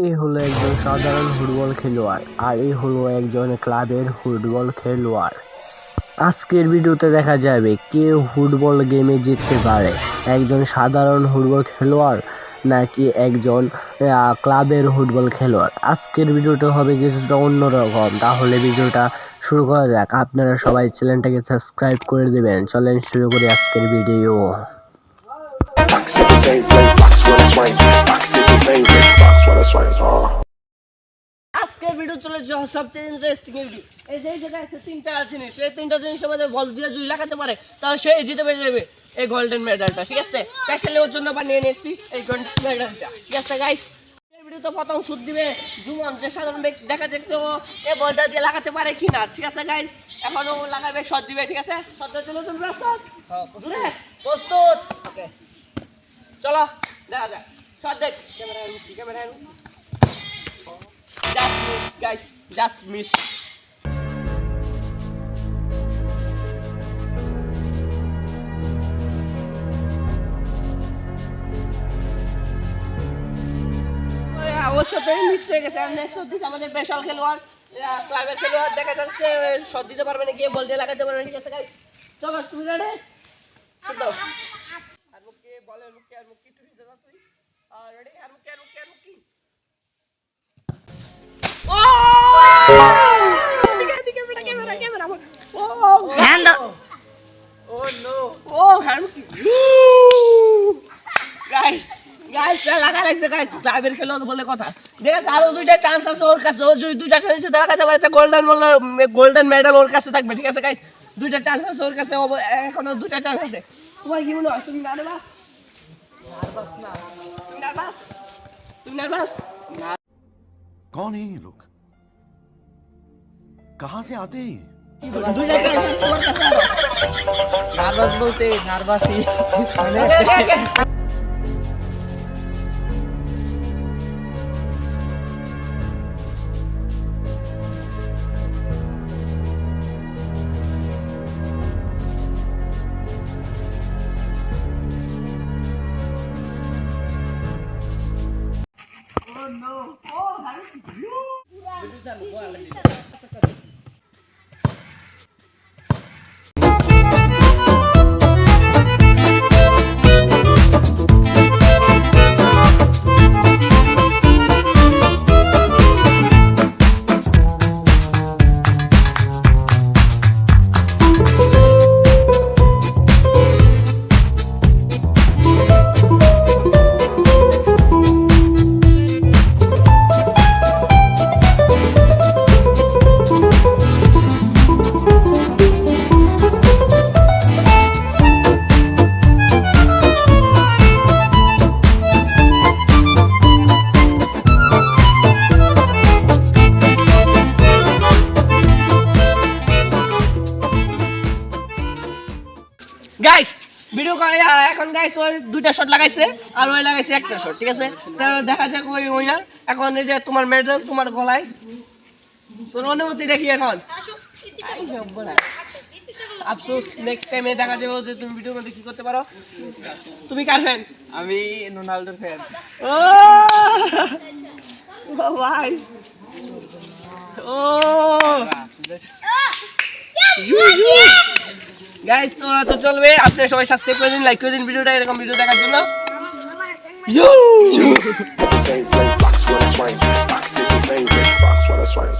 এই হলো একজন সাধারণ ফুটবল খেলোয়াড় আর এই হলো একজন ক্লাবের ফুটবল খেলোয়াড়। আজকের ভিডিওতে দেখা যাবে কে ফুটবল গেমে জিততে পারে, একজন সাধারণ ফুটবল খেলোয়াড় নাকি একজন ক্লাবের ফুটবল খেলোয়াড়। আজকের ভিডিওটা হবে কিছুটা অন্যরকম। তাহলে ভিডিওটা শুরু করা যাক। আপনারা সবাই চ্যানেলটাকে সাবস্ক্রাইব করে দেবেন। চলেন শুরু করি আজকের ভিডিও। আজকের ভিডিও চলে সবচেয়ে ইন্টারেস্টিং ভিডিও। এই যে জায়গায় আছে তিনটা জিনিস, এই তিনটা জিনিসের মধ্যে বল দিয়ে যদি লাগাতে পারে তাহলে সে জিতে পেয়ে যাবে এই গোল্ডেন মেডালটা। ঠিক আছে, স্পেশালি ওর জন্য বানিয়ে নিয়েছি এই গোল্ডেন মেডালটা। ঠিক আছে গাইস, এই ভিডিও তো প্রথম শুট দিবে জুমন, যে সাধারণ ব্যক্তি দেখা যাচ্ছে ও এই বলটা দিয়ে লাগাতে পারে কিনা। ঠিক আছে গাইস, এখন ও লাগাবে, শট দিবে। ঠিক আছে, শট দিতে চলো, তুমি প্রস্তুত? হ্যাঁ প্রস্তুত। ওকে চলো দেখা যাক। শট দেখ, camera Just missed, guys. Just missed. ওর সাথে মিস হয়ে গেছে। নেক্সট হচ্ছে আমাদের স্পেশাল খেলোয়াড়, ক্লাবের খেলোয়াড়। দেখা যাচ্ছে শট দিতে পারবে না, গিয়ে বল দিয়ে লাগাতে পারবে না। ঠিক আছে গাইস, চলো তুমি রেডি? দাও আর মুখে বলের মুখে আর মুখে একটু দিতে দাও তুই। রেডি? আর মুখে গোল্ডেন মেডেল ওর কাছে থাকবে। ঠিক আছে গাইস, দুইটা চান্স আছে ওর কাছে, এখনো দুইটা চান্স আছে। তোমার কি মনে হয়? তুমি নার্ভাস? তুমি নার্ভাস? कौन है ये लोग? कहां से आते हैं? নার্ভাস বলতে নার্ভাসই। গাইস ভিডিও করে এখন গাইস ওই দুইটা শট লাগাইছে আর ওই লাগাইছে একটা শট। ঠিক আছে, তাহলে দেখা যাক ওই উইনার। এখন এই যে তোমার মেডেল তোমার গলায়, তোর অনুমতি দেখি এখন। আফসোস, নেক্সট টাইমে দেখা যাবে যে তুমি ভিডিওর মধ্যে কি করতে পারো। তুমি কার ফ্যান? আমি রোনাল্ডোর ফ্যান। ও ভাই, ও গাইস ওরা তো চলবে। আপনারা সবাই সাবস্ক্রাইব করে দিন, লাইক করে দিন ভিডিওটা, এরকম ভিডিও দেখার জন্য। Same flame, fox when it's rain. Fox if it's angry, fox when it's rain.